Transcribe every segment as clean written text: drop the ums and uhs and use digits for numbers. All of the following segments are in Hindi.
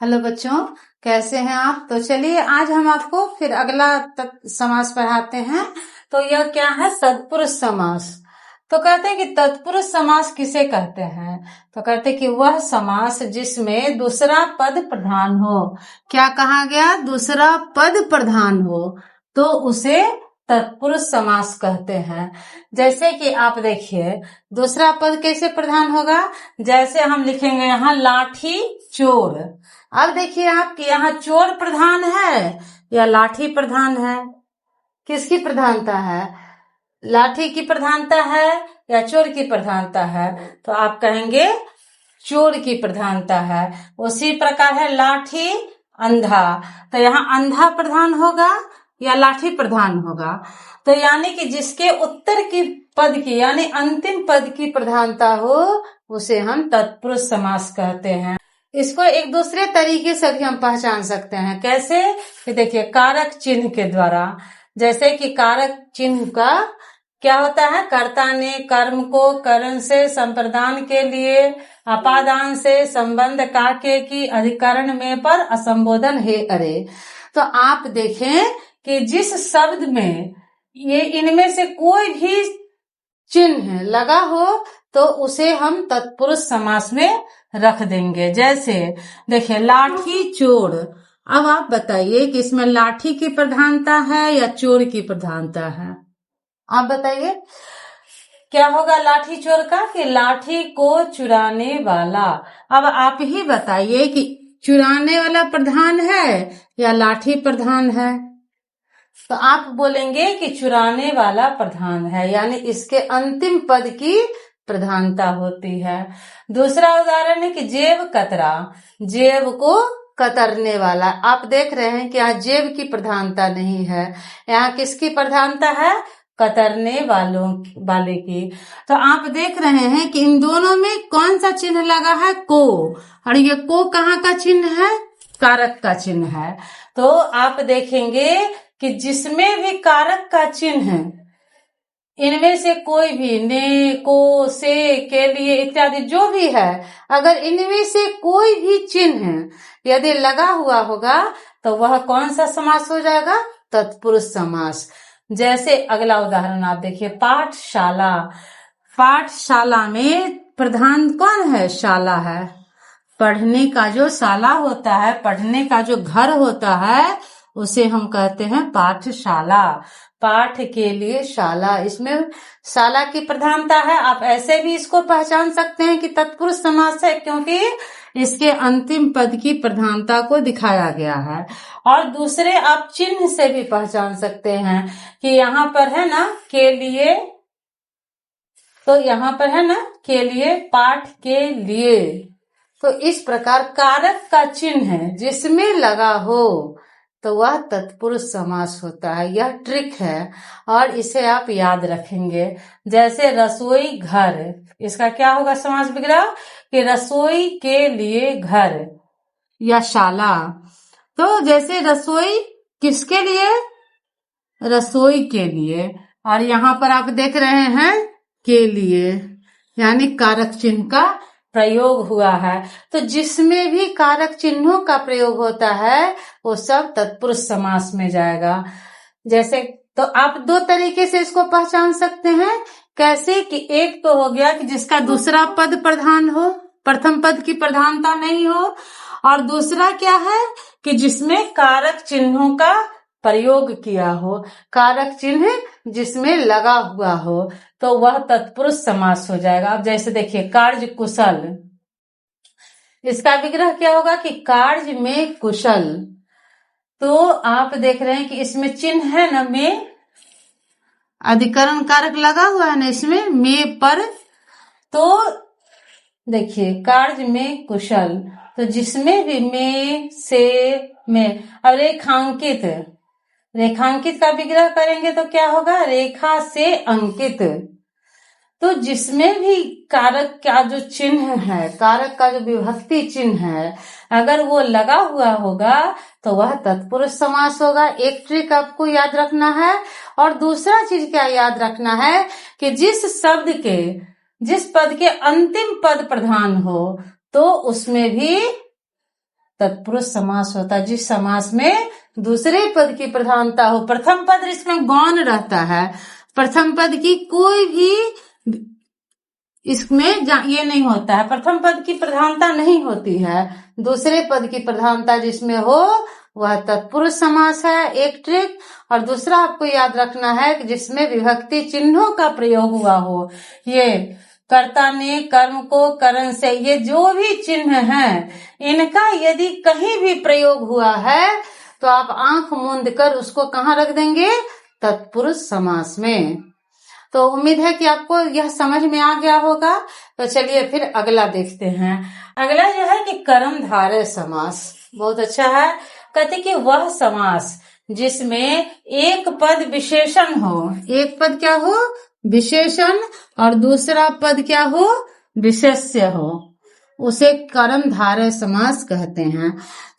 हेलो बच्चों, कैसे हैं आप। तो चलिए आज हम आपको फिर अगला समास पढ़ाते हैं। तो यह क्या है, तत्पुरुष समास। तो कहते हैं कि तत्पुरुष समास किसे कहते हैं। तो कहते हैं कि वह समास जिसमें दूसरा पद प्रधान हो। क्या कहा गया, दूसरा पद प्रधान हो तो उसे तत्पुरुष समास कहते हैं। जैसे कि आप देखिए दूसरा पद कैसे प्रधान होगा। जैसे हम लिखेंगे यहाँ लाठी चोर। अब देखिए आप कि यहाँ चोर प्रधान है या लाठी प्रधान है। किसकी प्रधानता है, लाठी की प्रधानता है या चोर की प्रधानता है। तो आप कहेंगे चोर की प्रधानता है। उसी प्रकार है लाठी अंधा, तो यहाँ अंधा प्रधान होगा या लाठी प्रधान होगा। तो यानी कि जिसके उत्तर की पद की यानी अंतिम पद की प्रधानता हो उसे हम तत्पुरुष समास कहते हैं। इसको एक दूसरे तरीके से भी हम पहचान सकते हैं। कैसे कि देखिए कारक चिन्ह के द्वारा। जैसे कि कारक चिन्ह का क्या होता है, कर्ता ने कर्म को करण से संप्रदान के लिए अपादान से संबंध काके की अधिकरण में पर असंबोधन है अरे। तो आप देखें कि जिस शब्द में ये इनमें से कोई भी चिन्ह लगा हो तो उसे हम तत्पुरुष समास में रख देंगे। जैसे देखिए लाठी चोर। अब आप बताइए कि इसमें लाठी की प्रधानता है या चोर की प्रधानता है। आप बताइए क्या होगा लाठी चोर का, कि लाठी को चुराने वाला। अब आप ही बताइए कि चुराने वाला प्रधान है या लाठी प्रधान है। तो आप बोलेंगे कि चुराने वाला प्रधान है, यानी इसके अंतिम पद की प्रधानता होती है। दूसरा उदाहरण है कि जेब कतरा, जेब को कतरने वाला। आप देख रहे हैं कि यहाँ जेब की प्रधानता नहीं है, यहाँ किसकी प्रधानता है, कतरने वाले की। तो आप देख रहे हैं कि इन दोनों में कौन सा चिन्ह लगा है, को। और ये को कहाँ का चिन्ह है, कारक का चिन्ह है। तो आप देखेंगे कि जिसमें भी कारक का चिन्ह है इनमें से कोई भी ने को से के लिए इत्यादि जो भी है, अगर इनमें से कोई भी चिन्ह यदि लगा हुआ होगा तो वह कौन सा समास हो जाएगा, तत्पुरुष समास। जैसे अगला उदाहरण आप देखिए पाठशाला। पाठशाला में प्रधान कौन है, शाला है। पढ़ने का जो शाला होता है, पढ़ने का जो घर होता है उसे हम कहते हैं पाठशाला। पाठ के लिए शाला, इसमें शाला की प्रधानता है। आप ऐसे भी इसको पहचान सकते हैं कि तत्पुरुष समास है, क्योंकि इसके अंतिम पद की प्रधानता को दिखाया गया है। और दूसरे आप चिन्ह से भी पहचान सकते हैं कि यहाँ पर है ना के लिए, तो यहाँ पर है ना के लिए, पाठ के लिए। तो इस प्रकार कारक का चिन्ह है जिसमें लगा हो तो वह तत्पुरुष समास होता है। यह ट्रिक है और इसे आप याद रखेंगे। जैसे रसोई घर, इसका क्या होगा समास विग्रह, कि रसोई के लिए घर या शाला। तो जैसे रसोई किसके लिए, रसोई के लिए। और यहाँ पर आप देख रहे हैं के लिए, यानी कारक चिन्ह का प्रयोग हुआ है। तो जिसमें भी कारक चिन्हों का प्रयोग होता है वो सब तत्पुरुष समास में जाएगा। जैसे तो आप दो तरीके से इसको पहचान सकते हैं। कैसे कि एक तो हो गया कि जिसका दूसरा पद प्रधान हो, प्रथम पद की प्रधानता नहीं हो। और दूसरा क्या है कि जिसमें कारक चिन्हों का प्रयोग किया हो, कारक चिन्ह जिसमें लगा हुआ हो, तो वह तत्पुरुष समास हो जाएगा। अब जैसे देखिए कार्य कुशल, इसका विग्रह क्या होगा कि कार्य में कुशल। तो आप देख रहे हैं कि इसमें चिन्ह है ना में, अधिकरण कारक लगा हुआ है ना इसमें में पर। तो देखिए कार्य में कुशल, तो जिसमें भी में से में। और रेखांकित, रेखांकित का विग्रह करेंगे तो क्या होगा, रेखा से अंकित। तो जिसमें भी कारक का जो चिन्ह है, कारक का जो विभक्ति चिन्ह है, अगर वो लगा हुआ होगा तो वह तत्पुरुष समास होगा। एक ट्रिक आपको याद रखना है। और दूसरा चीज क्या याद रखना है कि जिस शब्द के, जिस पद के अंतिम पद प्रधान हो तो उसमें भी तत्पुरुष समास होता है, जिस समास में दूसरे पद की प्रधानता हो। प्रथम पद इसमें गौण रहता है, प्रथम पद की कोई भी इसमें ये नहीं होता है, प्रथम पद की प्रधानता नहीं होती है, दूसरे पद की प्रधानता जिसमें हो वह तत्पुरुष समास है, एक ट्रिक। और दूसरा आपको याद रखना है कि जिसमें विभक्ति चिन्हों का प्रयोग हुआ हो, ये कर्ता ने, कर्म को, करण से, ये जो भी चिन्ह हैं इनका यदि कहीं भी प्रयोग हुआ है तो आप आंख मूंद कर उसको कहाँ रख देंगे? तत्पुरुष समास में। तो उम्मीद है कि आपको यह समझ में आ गया होगा। तो चलिए फिर अगला देखते हैं। अगला जो है कि कर्मधारय समास, बहुत अच्छा है। कहते कि वह समास जिसमें एक पद विशेषण हो, एक पद क्या हो? विशेषण, और दूसरा पद क्या हो? विशेष्य हो, उसे कर्मधारय समास कहते हैं।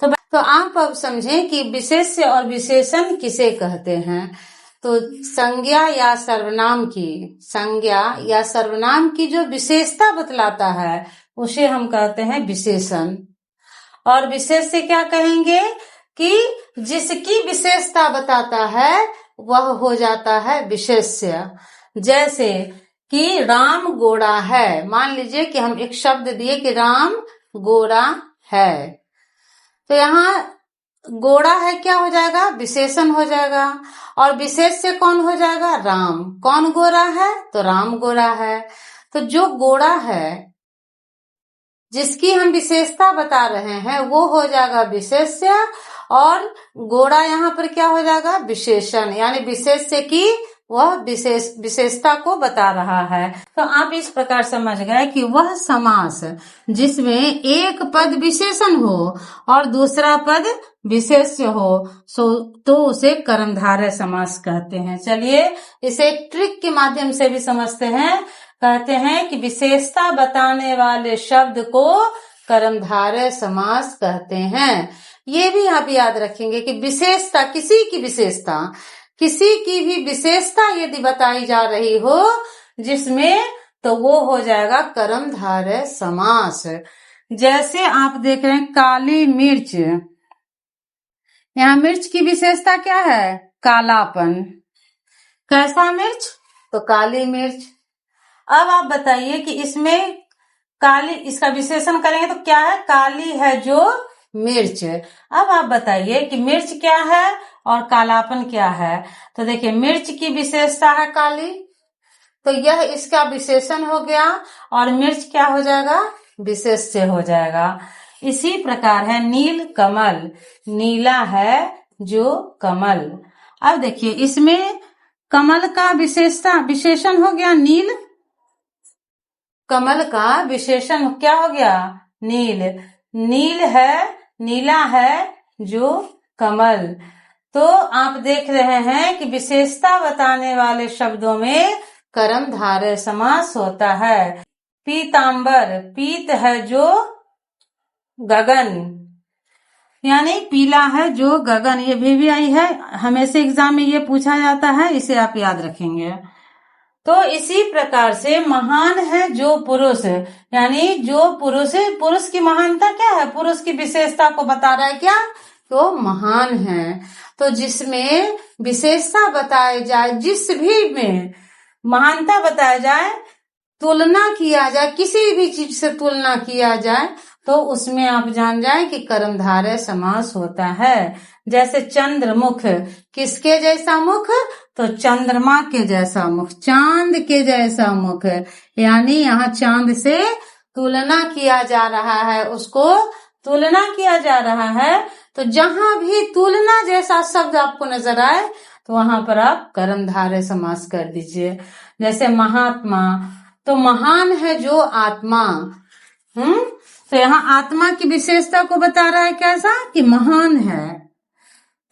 तो आप अब समझें कि विशेष्य और विशेषण किसे कहते हैं। तो संज्ञा या सर्वनाम की, संज्ञा या सर्वनाम की जो विशेषता बतलाता है उसे हम कहते हैं विशेषण। और विशेष्य क्या कहेंगे कि जिसकी विशेषता बताता है वह हो जाता है विशेष्य। जैसे कि राम गोरा है, मान लीजिए कि हम एक शब्द दिए कि राम गोरा है, तो यहाँ गोरा है क्या हो जाएगा? विशेषण हो जाएगा। और विशेष्य कौन हो जाएगा? राम। कौन गोरा है? तो राम गोरा है। तो जो गोरा है जिसकी हम विशेषता बता रहे हैं वो हो जाएगा विशेष्य, और गोरा यहाँ पर क्या हो जाएगा? विशेषण, यानी विशेष्य की वह विशेषता को बता रहा है। तो आप इस प्रकार समझ गए कि वह समास जिसमें एक पद विशेषण हो और दूसरा पद विशेष्य हो तो उसे कर्मधारय समास कहते हैं। चलिए इसे ट्रिक के माध्यम से भी समझते हैं। कहते हैं कि विशेषता बताने वाले शब्द को कर्मधारय समास कहते हैं। ये भी आप याद रखेंगे कि विशेषता, किसी की विशेषता, किसी की भी विशेषता यदि बताई जा रही हो जिसमें, तो वो हो जाएगा कर्मधारय समास। जैसे आप देख रहे हैं काली मिर्च, यहाँ मिर्च की विशेषता क्या है? कालापन। कैसा मिर्च? तो काली मिर्च। अब आप बताइए कि इसमें काली, इसका विशेषण करेंगे तो क्या है? काली है जो मिर्च। अब आप बताइए कि मिर्च क्या है और कालापन क्या है। तो देखिए मिर्च की विशेषता है काली, तो यह इसका विशेषण हो गया, और मिर्च क्या हो जाएगा? विशेष्य हो जाएगा। इसी प्रकार है नील कमल, नीला है जो कमल। अब देखिए इसमें कमल का विशेषण हो गया नील, कमल का विशेषण क्या हो गया? नील। नील है, नीला है जो कमल। तो आप देख रहे हैं कि विशेषता बताने वाले शब्दों में कर्मधारय समास होता है। पीतांबर, पीत है जो गगन, यानी पीला है जो गगन। ये भी आई है, हमेशा एग्जाम में ये पूछा जाता है, इसे आप याद रखेंगे। तो इसी प्रकार से महान है जो पुरुष, यानी जो पुरुष, पुरुष की महानता क्या है? पुरुष की विशेषता को बता रहा है क्या? तो महान है। तो जिसमें विशेषता बताए जाए, जिस भी में महानता बताया जाए, तुलना किया जाए, किसी भी चीज से तुलना किया जाए, तो उसमें आप जान जाए कि कर्मधारय समास होता है। जैसे चंद्रमुख, किसके जैसा मुख? तो चंद्रमा के जैसा मुख, चांद के जैसा मुख, यानी यहाँ चांद से तुलना किया जा रहा है, उसको तुलना किया जा रहा है। तो जहां भी तुलना जैसा शब्द आपको नजर आए तो वहां पर आप कर्मधारय समास कर दीजिए। जैसे महात्मा, तो महान है जो आत्मा, तो यहाँ आत्मा की विशेषता को बता रहा है कैसा? कि महान है।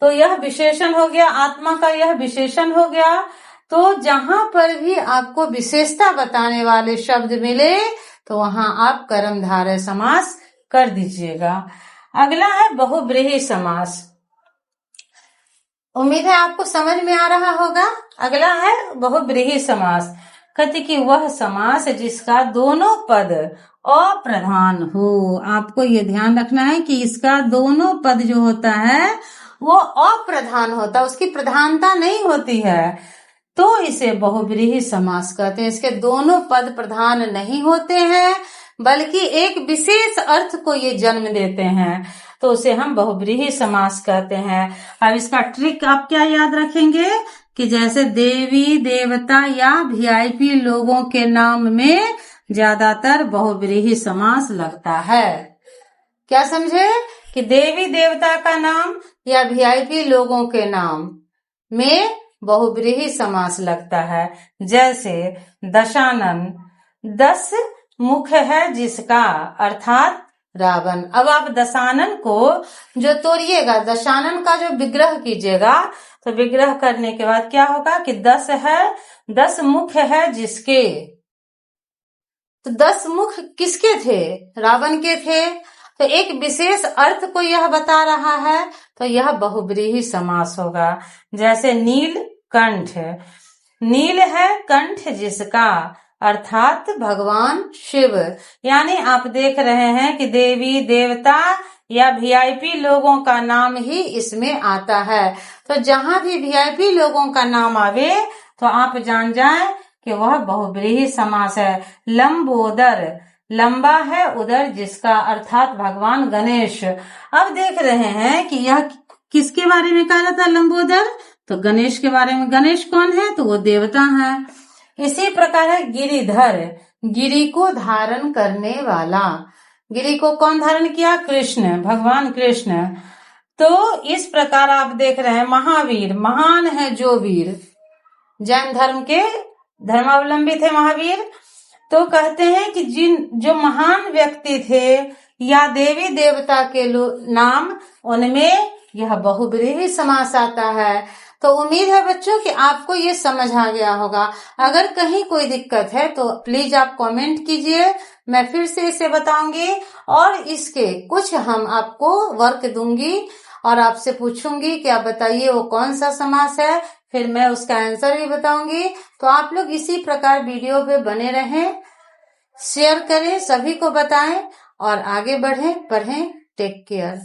तो यह विशेषण हो गया, आत्मा का यह विशेषण हो गया। तो जहां पर भी आपको विशेषता बताने वाले शब्द मिले तो वहां आप कर्मधारय समास कर दीजिएगा। अगला है बहुब्रीहि समास। उम्मीद है आपको समझ में आ रहा होगा। अगला है बहुब्रीहि समास। कहते कि वह समास जिसका दोनों पद अप्रधान हो। आपको ये ध्यान रखना है कि इसका दोनों पद जो होता है वो अप्रधान होता है, उसकी प्रधानता नहीं होती है, तो इसे बहुव्रीहि समास कहते हैं। इसके दोनों पद प्रधान नहीं होते हैं बल्कि एक विशेष अर्थ को ये जन्म देते हैं, तो उसे हम बहुव्रीहि समास कहते हैं। अब इसका ट्रिक आप क्या याद रखेंगे कि जैसे देवी देवता या वीआईपी लोगों के नाम में ज्यादातर बहुव्रीहि समास लगता है। क्या समझे कि देवी देवता का नाम या वीआईपी लोगों के नाम में बहुव्रीहि समास लगता है। जैसे दशानन, 10 मुख है जिसका, अर्थात रावण। अब आप दशानन को जो तोड़िएगा, दशानन का जो विग्रह कीजिएगा, तो विग्रह करने के बाद क्या होगा कि 10 है, 10 मुख है जिसके, तो 10 मुख किसके थे? रावण के थे। तो एक विशेष अर्थ को यह बता रहा है, तो यह बहुव्रीहि समास होगा। जैसे नील कंठ, नील है कंठ जिसका, अर्थात भगवान शिव। यानी आप देख रहे हैं कि देवी देवता या वीआईपी लोगों का नाम ही इसमें आता है। तो जहां भी वीआईपी लोगों का नाम आवे तो आप जान जाएं कि वह बहुव्रीहि समास है। लंबोदर, लंबा है उदर जिसका, अर्थात भगवान गणेश। अब देख रहे हैं कि यह किसके बारे में कहा था लंबोदर, तो गणेश के बारे में। गणेश कौन है? तो वो देवता है। इसी प्रकार है गिरिधर, गिरि को धारण करने वाला। गिरि को कौन धारण किया? कृष्ण, भगवान कृष्ण। तो इस प्रकार आप देख रहे हैं। महावीर, महान है जो वीर, जैन धर्म के धर्मावलंबी थे महावीर। तो कहते हैं कि जो महान व्यक्ति थे या देवी देवता के नाम, उनमें यह बहुव्रीहि समास आता है। तो उम्मीद है बच्चों कि आपको ये समझ आ गया होगा। अगर कहीं कोई दिक्कत है तो प्लीज आप कमेंट कीजिए, मैं फिर से इसे बताऊंगी और इसके कुछ हम आपको वर्क दूंगी और आपसे पूछूंगी कि आप बताइए वो कौन सा समास है, फिर मैं उसका आंसर भी बताऊंगी। तो आप लोग इसी प्रकार वीडियो पे बने रहें, शेयर करें, सभी को बताएं और आगे बढ़ें, पढ़ें। Take care.